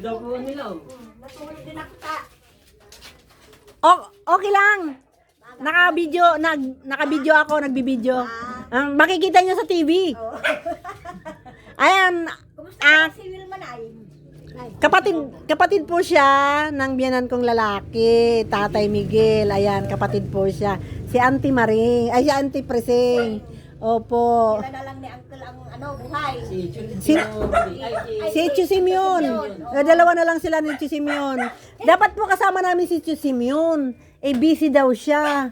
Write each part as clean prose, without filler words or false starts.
daw po nila. Natulog din ako ta. Okay lang. Naka-video ako, nagbibideo. Makikita nyo sa TV. Ayan, Kumusta ka si Wilma na ay? kapatid po siya ng biyanan kong lalaki, Tatay Miguel. Ayan, kapatid po siya. Si Auntie Marie, ay si Auntie Preseng. Opo. Sila na lang ni Uncle ang buhay. Si Chu Simeon. Dalawa na lang sila ni Chu Simeon. Dapat po kasama namin si Chu Simeon. Eh, busy daw siya.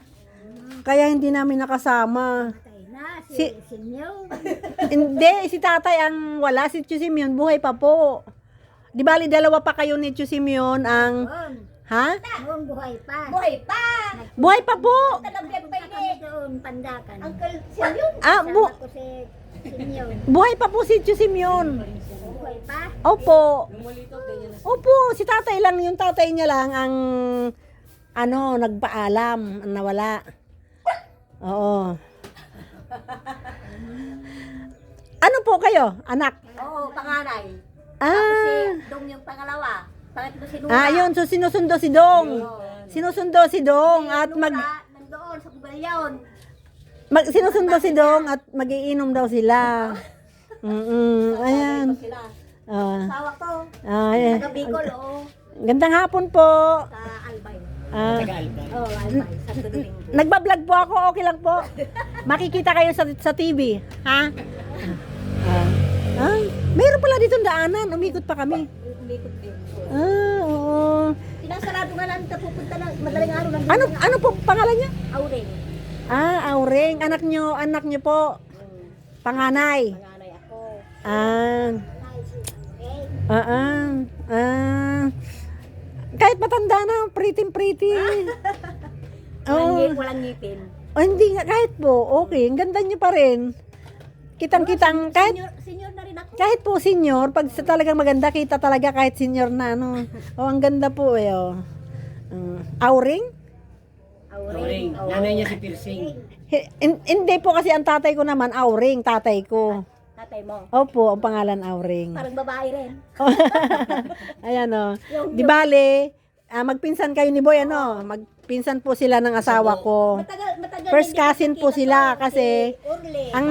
Kaya hindi namin nakasama. Si Hindi, si tatay ang wala. Si Chu Simeon, buhay pa po. Di bali, dalawa pa kayo ni Chu Simeon ang... Ha? Noong buhay pa. Buhay pa! Buhay pa po! Talabyan pa Kami ini. doon, Pandakan. Uncle Simeon. Sama ko si Sinyo. Buhay pa po si Chu Simeon. Buhay pa. Opo. Opo, si tatay lang, yung tatay niya lang ang nagpaalam, ang nawala. Oo. Ano po kayo, anak? Oo, panganay. Tapos si Dong yung pangalawa. Pangatlo si Nuna. Yun, so sinusundo si Dong. Sinusundo si Dong at nandoon sa Bugalyon. sinusundo si Dong at magiinom daw sila. Ayan. Sila. Ah, Asawa ko. ayan. Taga Bicol, oo. Gandang hapon po. Sa Albay. Taga-Albay. Oo, Albay. Santo Domingo. Nagbablog po ako, okay lang po. Makikita kayo sa TV, ha? Mayroon pala dito daanan, umikot pa kami. Umikot din. Oo. Sinasarado nga lang pupunta na madaling araw lang. Ano po pangalan niya? Auring. Aureng. Anak niyo po. Panganay. Panganay ako. Kahit matanda na, pretty. Walang ngipin. Hindi nga, kahit po, okay. Ang ganda niyo pa rin. Kitang-kitang, kahit Senior na rin ako. kahit po senior, pag talagang maganda, kita talaga kahit senior na, ang ganda po, Auring? Auring. Nanay niya si Pirsing. Hindi po kasi ang tatay ko naman, Auring, tatay ko. Tatay mo. Opo, ang pangalan Auring. Parang babae rin. Ayan Di bale, magpinsan kayo ni Boy, magpinsan po sila ng asawa ko. Matagal First hindi cousin po nakikita sila to, kasi si Orle. ang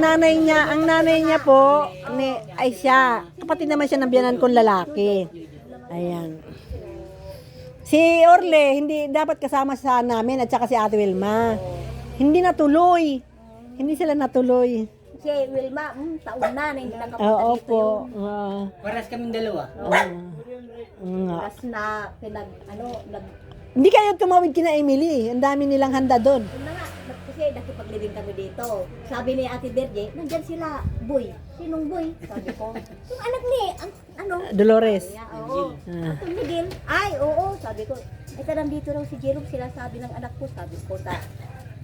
nanay niya po ay siya. Kapatid naman siya ng biyanan kong lalaki. Ayan. Si Orle, hindi dapat kasama sa namin at saka si Ate Wilma. Hindi natuloy. Hindi sila natuloy. Si Wilma, taon na hindi nakapunta Oo dito po. yung Paras kaming dalawa. tas na Hindi kayo tumawid kina Emily. Ang dami nilang handa doon. yun na nga, kasi nakipag-living kami dito. Sabi ni Ate Berje, nandyan sila, Boy. Sinong Boy? Sabi ko, yung anak ni, Dolores. Sabi niya, oo. Ang Miguel, ay, oo. Sabi ko, ay nandito raw si Jerome, sila sabi ng anak ko. Sabi ko,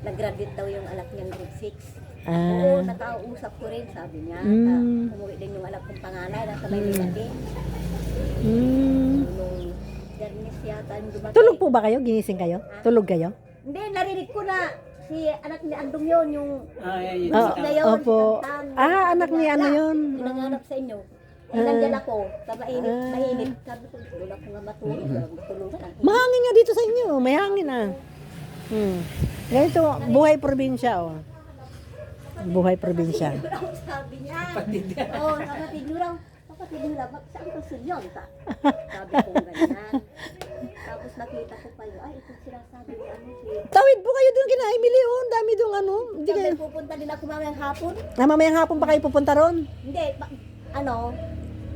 nag-graduate daw yung anak niyang grade 6. Oo, nakausap ko rin, sabi niya. Umuwi din yung anak kong panganay, nasa Maynila din. Nung Dernis yata yung dumating. Tulog po ba kayo? Ginising kayo? Tulog kayo? Hindi, narinig ko na si anak ni Andong yun, yung Yun. na yun, Opo. si Tantan. Anak ni ano yun? Pinanganap sa inyo. Nandyan ako, mainit. Sabi ko, doon ako nga matulog. Matulugan. Mahangin nga dito sa inyo. May hangin Ganito, buhay probinsya Buhay probinsya. Sabi niya. Oo, kapatid nyo raw. Kapatid nyo raw, saan ko sinyon? Sabi ko ganyan. Tapos nakita ko pa yun, ay, ito sinasabi ni si... Tawid po kayo doon kina Emily. Ang dami doon Hindi Sabi, kayo. pupunta din ako mamayang hapon. Mamayang hapon pa kayo pupunta ron. Hindi,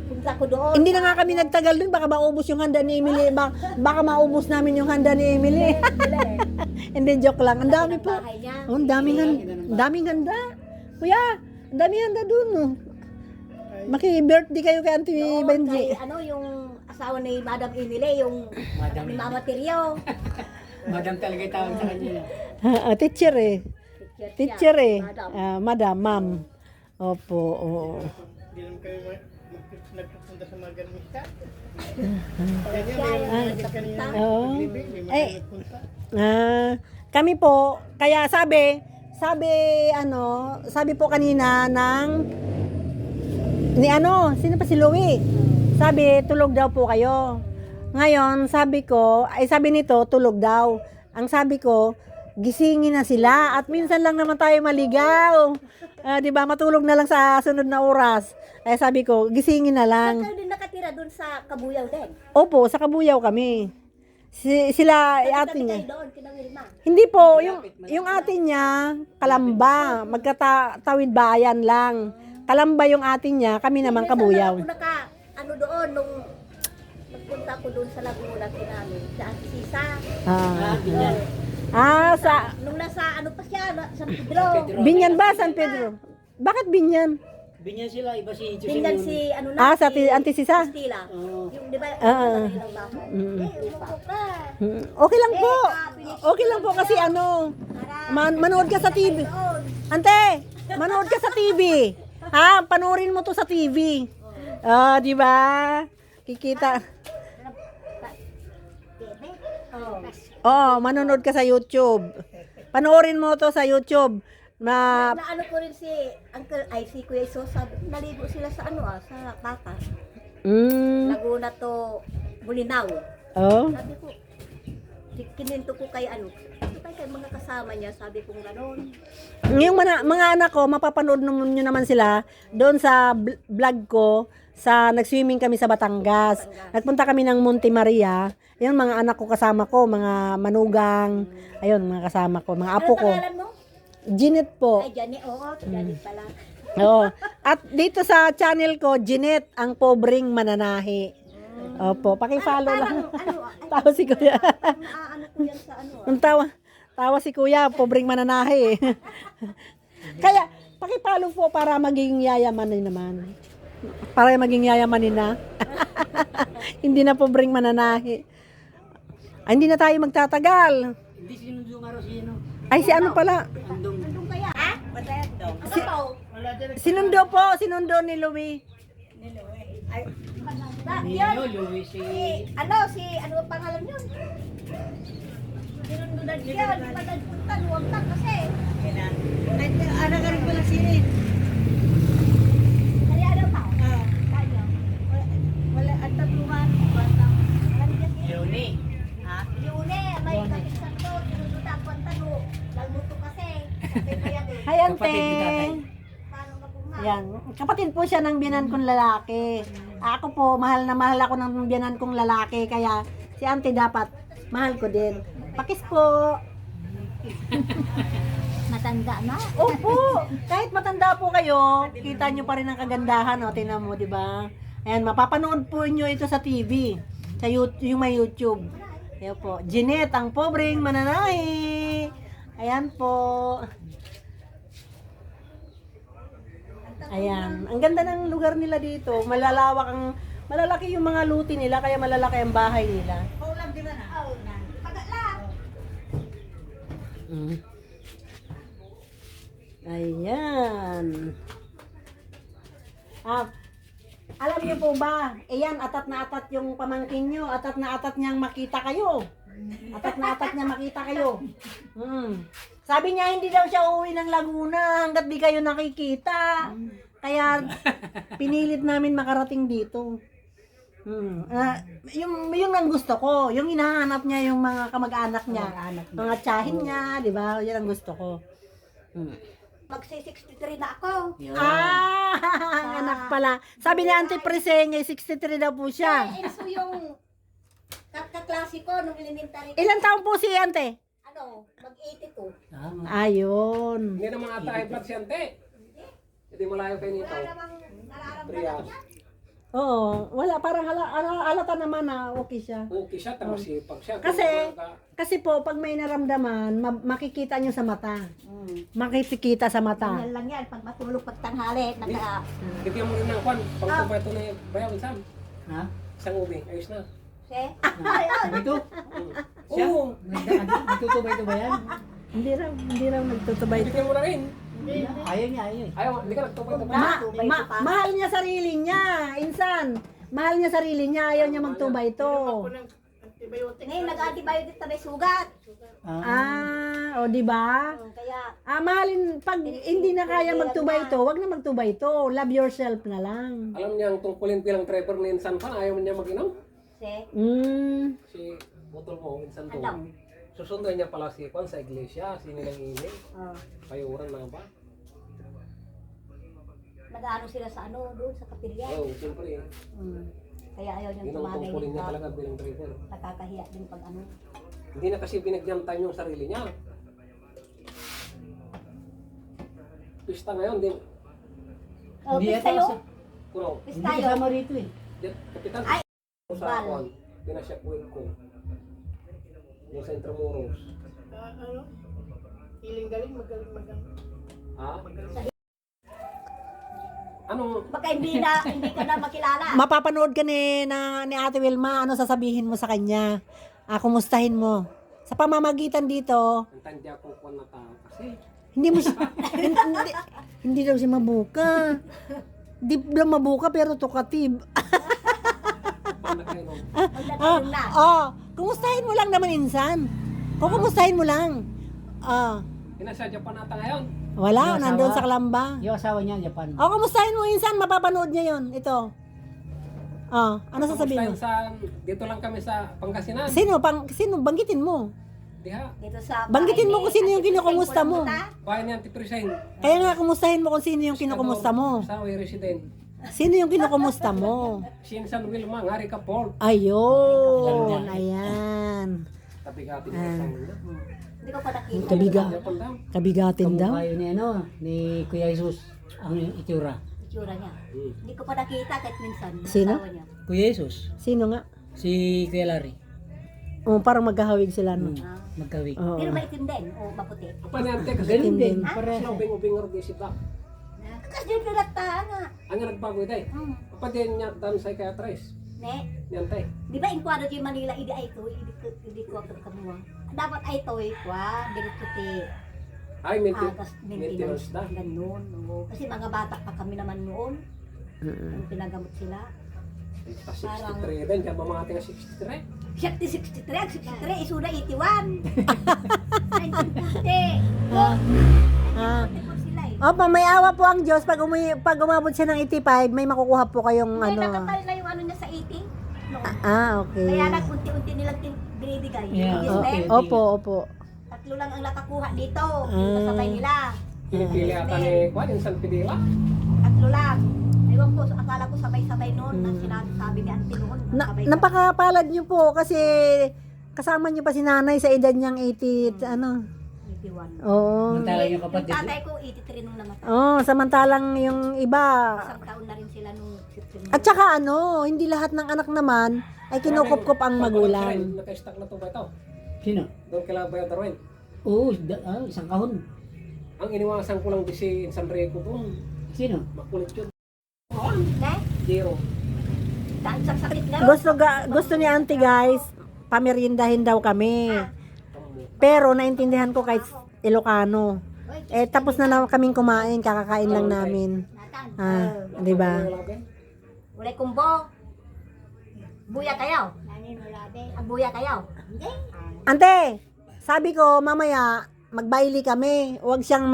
punta ko doon. Hindi na nga kami nagtagal doon. Baka maubos yung handa ni Emily. Baka maubos namin yung handa ni Emily. Hindi, joke lang. Ang dami po. Bahay niya. Ang daming handa. Kuya, ang daming handa doon. Maki-birthday kayo kay Auntie Benji. Kay, yung asawa ni Madam Emily, yung Madam. ni Mama Tirio. Madam talaga yung tawag sa kanya. Teacher Teacher Madam. Madam, ma'am. Opo, oo. Hindi naman kayo nagpupunta sa mga ganita. Oo. Kami po, kaya sabi po kanina sino pa si Louie? Sabi, tulog daw po kayo. Ngayon, sabi ko, ay sabi nito, tulog daw. Ang sabi ko, gisingin na sila at minsan lang naman tayo maligaw. 'Di ba? Matulog na lang sa sunod na oras. Ay sabi ko, gisingin na Saan lang. kayo din nakatira doon sa Kabuyaw din? Opo, sa Kabuyaw kami. Sila ate Tabi niya. kayo doon, kina Wilma. Hindi po, yung ate niya, Kalamba, magkatawid bayan lang. Kalamba yung ate niya, kami naman Kabuyaw. Minsan lang ako ano doon, nung nagpunta ko doon sa Laguna, namin, sa Ate Sisa. Ah, Binyan. sa Nung nasa ano pa siya, San Pedro. Binyan ba, San Pedro? Bakit Binyan? Binyan sila, iba si Jose Tingnan Leon. si ano na, Ah, sa Antisisa? Stila. Oo. Yung, di ba, Ah, ilang bahay? Lupa. Okay lang po. Okay lang po kasi ano, manood ka sa TV. Ante, manood ka sa TV. Ha, panoorin mo to sa TV. Ah, di ba? Kikita. Oh, manonood ka sa YouTube. Panoorin mo to sa YouTube. Na ano ko rin si Uncle, ay si Kuya Iso, sabi, naligo sila sa ano sa Bata. Laguna to, Bulinaw. Oh. Sabi ko, kininto ko kay ano, kay mga kasama niya, sabi kong gano'n. Yung mga anak ko, mapapanood nyo naman sila doon sa vlog ko, sa nag-swimming kami sa Batangas. Nagpunta kami ng Monte Maria. Yung mga anak ko kasama ko, mga manugang, ayun, mga kasama ko, mga apo Ano ko. pangalan mo? Jeanette po. Ay, Janet, oo, Janet pala. Oo. At dito sa channel ko, Jeanette, ang pobreng mananahi. Opo, paki-follow lang. Tawa si Kuya. Ano ko yan sa ano? Ang tawa si Kuya, pobreng mananahi. Kaya, paki-follow po para maging yayamanin naman. Para maging yayamanin na. Hindi na pobreng mananahi. Ay, hindi na tayo magtatagal. Hindi sinundo nga raw si ano. Ay, si ano pala? Andong. Anong kaya? Ha? Si, sinundo ni Louie. Ay, Ni yun. ano, Louis si... Ano ang pangalan yun? Sinundunan yun, di ba nagpunta, huwag na kasi. Ano ka rin pala sirit? Kaya ano pa? Kaya. Wala, ang tatluhan, bata. Alam niya si Leone. Yune, may kapisan to, sinundunan ko ang talo. Lalmuto kasi. Kasi kaya din. Hi, ante. Kapatid ni tatay. Paano mabuhay? Yan. Kapatid po siya ng biyanan kong lalaki. Ako po, mahal na mahal ako ng biyanan kong lalaki. Kaya si ante dapat mahal ko din. Pakis po. Matanda na. Opo. Kahit matanda po kayo, kita nyo pa rin ang kagandahan. O, tingnan mo, di ba? Ayan, mapapanood po nyo ito sa TV. Sa YouTube, yung may YouTube. Ayan po. Jeanette, ang pobreng mananahi. Ayan po. Ayan. Ang ganda ng lugar nila dito. Malalaki yung mga luti nila, kaya malalaki ang bahay nila. Mm. Ayan. Alam niyo po ba, ayan, atat na atat yung pamangkin nyo, atat na atat niyang makita kayo. Atat na atat niya makita kayo. Sabi niya, hindi daw siya uuwi ng Laguna hanggat di kayo nakikita. Kaya, pinilit namin makarating dito. Yung ang gusto ko, yung hinahanap niya yung mga kamag-anak niya, mga tiyahin niya, di ba? Yan ang gusto ko. Magsi-63 na ako. Yun. Anak pala. Sabi ni Auntie Preseng, 63 daw po siya. Enso yung kaklase ko nung elementary. Ilan taon po si Ante? Ano, mag-80 ko. Tama. Ayun. Hindi naman ata high blood si Ante. Hindi malayo kayo nito. Wala namang nararamdaman Trias. niya. Oo, wala, parang halata naman na okay siya. Okay siya, tapos sipag siya. Kasi po, pag may naramdaman, makikita nyo sa mata. Makikita sa mata. Yan lang yan, pag matulog pag tanghali, Bigyan mo rin ng kwan. Pag tumato na yung bayaw, Sam. Ha? Isang ubi, ayos na. Dito? Siya? Oo. Nagtutubay ito ba yan? Hindi raw nagtutubay. Bigyan mo na rin. Ayaw niya, ayaw eh. Ayaw, hindi ka nagtubay-tubay. Mahal niya sarili niya, insan. Mahal niya sarili niya, ayaw niya magtubay to. Ngayon, nag-antibiotic na may sugat. O, di ba? Kaya, Mahalin, pag hindi na kaya magtubay ito, wag na magtubay ito. Love yourself na lang. Alam niya ang tungkulin bilang driver ni Insan pa, ayaw niya mag-inom. Si butol mo, Insan to. Ano? Susundan niya pala si Juan sa iglesia, sinilang ini. Payuran na ba? nag-ano sila sa ano, doon sa kapilya. Oo, siyempre. Kaya ayaw niyang Yun ang tumagay tungkulin niya nito. talaga bilang driver. Nakakahiya din pag ano. Hindi na kasi binigyan time yung sarili niya. Pista ngayon, din. Oh, Hindi pista ata yun. kasi- Kuno, Pista Hindi yun. kasama rito eh. kapitan, Ay, sa bal. Juan, pinasyapuin ko. Yung sa Intramuros. Ano? Hiling galing, magaling. Ha? Ano? Baka hindi ka na makilala. Mapapanood ka ni Ate Wilma, ano sasabihin mo sa kanya? Kumustahin mo. Sa pamamagitan dito, Antandi ako Juan na tao kasi. hindi mo siya, hindi daw siya mabuka. Di daw mabuka pero talkative. Paano kayo nung? Magdadalong na. Kumustahin mo lang naman insan. Kumustahin mo lang. Nasa Japan ata ngayon. Wala, Yung nandun asawa? sa Kalamba. Yung asawa niya, Japan. Kumustahin mo insan, mapapanood niya yon. Ito. Ano sasabihin mo? Dito lang kami sa Pangasinan. Sino? Banggitin mo. Diha. Dito sa Banggitin mo bahay kung sino ni yung Ate kinukumusta mo. Priscilla, Bahay ni Auntie Priscilla. Kaya nga, kumustahin mo kung sino yung kinukumusta mo. Sa resident. Sino yung kinukumusta mo? Sinsan Wilma, ngari ka Paul. Ayun, ayan. Tabi-gabi niya sa ulo. Hindi ko pa nakita. Japan daw. Kabigatin daw. Kamukha yun ni ni Kuya Jesus. Ang itsura. Itsura niya. Hindi ko pa nakita kahit minsan. yung Sino? asawa niya. Kuya Jesus. Sino nga? Si Kuya Larry. Parang magkahawig sila, no? Magkawig. Oo. Pero maitim din o maputi. Pa ni Ante kasi. Ganun din. Ha? Para Sinubing-ubing nga si Doc. Kasi yung pinagta nga. Ang nga nagbago ito eh. Pa din niya dan psychiatrist. Ne? Ni Ante. Di ba in kwado di Manila, idi ay to, idi ko ako kamuha. Dapat ay to, dito ti Ay, agas maintenance na. ganun. Oo. Kasi mga bata pa kami naman noon. Ang pinagamot sila. Pa 63 din. Kaya ba mga tinga 63? Siya ti 63, 63, isuda 81. 1940. Po sila eh. Opo, may awa po ang Diyos. Pag umabot siya ng 85, may makukuha po kayong May ano. nakapal na yung ano niya sa 80. noon. Okay. Kaya nag-unti-unti nilang binibigay. Yeah, Yes, okay. ma'am. Opo. Tatlo lang ang nakakuha dito. Dito sa bay nila. Pinipili ata ni Juan, yung San Pidila. Tatlo lang. Ewan ko, akala ko sabay-sabay noon. Ang sinasabi ni Auntie noon. sabay-sabay. Napakapalad niyo po kasi kasama niyo pa si nanay sa edad niyang 80, ano. 81. Oo. Mantala yung kapatid. Yung tatay ko, 83 nung namatay. Samantalang yung iba. Isang taon na rin sila nung September. At saka hindi lahat ng anak naman ay kinukupkup ang magulang. Naka-stack na to ba ito? Sino? Doon kila Bayo Darwin. Oo, isang kahon. Ang iniwasan ko lang di si Insan Rico doon. Sino? Makulit yun. Ne? Zero. Dahil sa sakit nga. Gusto ni auntie guys, pamerindahin daw kami. Pero naintindihan ko kahit Ilocano. Tapos na kaming kumain, kakakain lang namin. Natan. Di ba? Ulay kumbo. Buya kayo. Nanin wala din. Buya kayo. Ante, sabi ko mamaya magbaili kami. Huwag siyang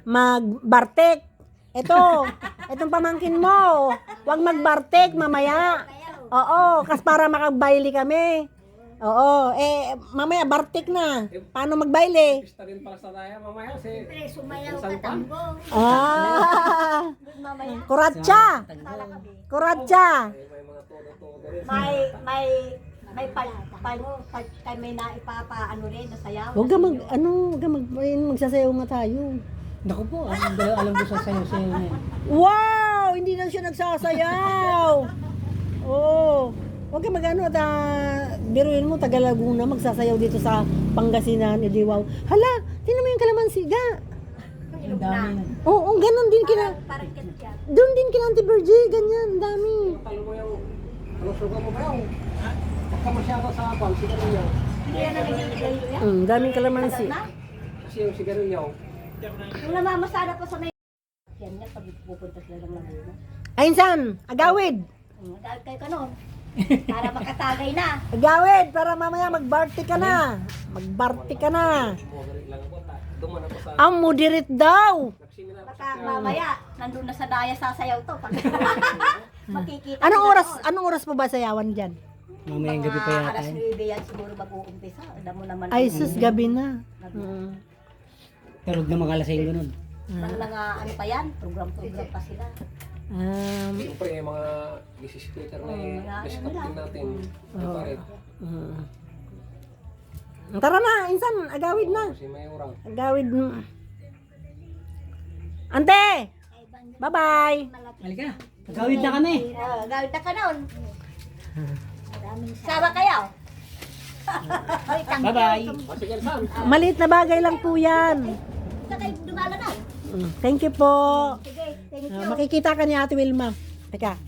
magbartek. Itong pamangkin mo. Huwag magbartek mamaya. Oo, kas para makagbaili kami. Oo, mamaya bartik na. Paano magbaili? Pista rin pala sa daya mamaya si Pre, sumayaw Insan ka pa. tambo. Mamaya. Kuratsa. Kala kami. Kuratsa. May mga todo-todo rin. May kami na ipapaano rin na sayaw. Huwag ka magsasayaw nga tayo. Naku po, alam ko sa sayo-sayo na yan. Wow! Hindi na siya nagsasayaw. Oh. Huwag ka biruin mo, taga Laguna, magsasayaw dito sa Pangasinan, edi wow. Hala, tingnan mo yung kalamansi, ga. Ang dami na. Oo, ganun din Parang ganun siya. doon din kina Auntie Virgie, ganyan, dami. Talo mo yung ano suga mo ba yun? Huwag ka masyado sa abang, sigarilyo. Hindi yan na naging yan. Daming kalamansi. Na? Kasi yung sigarilyo, Yung namamasada po sa may... Yan nga, pag pupunta sila ng Laguna. Ayun, agawid. Dahil kayo kanon. Para makatagay na. Agawid, para mamaya magbarti ka na. Magbarti ka na. magaling lang ako tayo. Duman ako sa Moderate daw. nagsimilar Baka mamaya, nandun na sa daya sasayaw to. Pag makikita Anong oras pa ba sayawan dyan? Mamayang gabi pa yata. Alas yun. 9 yan siguro mag-uumpisa. Alam mo naman. Ay, sus, gabi na. Tulog na mga lasing ganun. Mga ano pa yan, program-program pa sila. Siyempre, yung mga speaker na i-discuss din natin. Pare, Tara na, insan, agawid na. si Mayura. Agawid na. Ante! Bye-bye! Halika, gawid na kami. Gawin na ka nun. Sama kayo. Bye-bye. Sige, Sam. Maliit na bagay lang po yan. Sa kayo dumala na. Thank you po. Sige, thank you. Makikita ka ni Ate Wilma. Teka.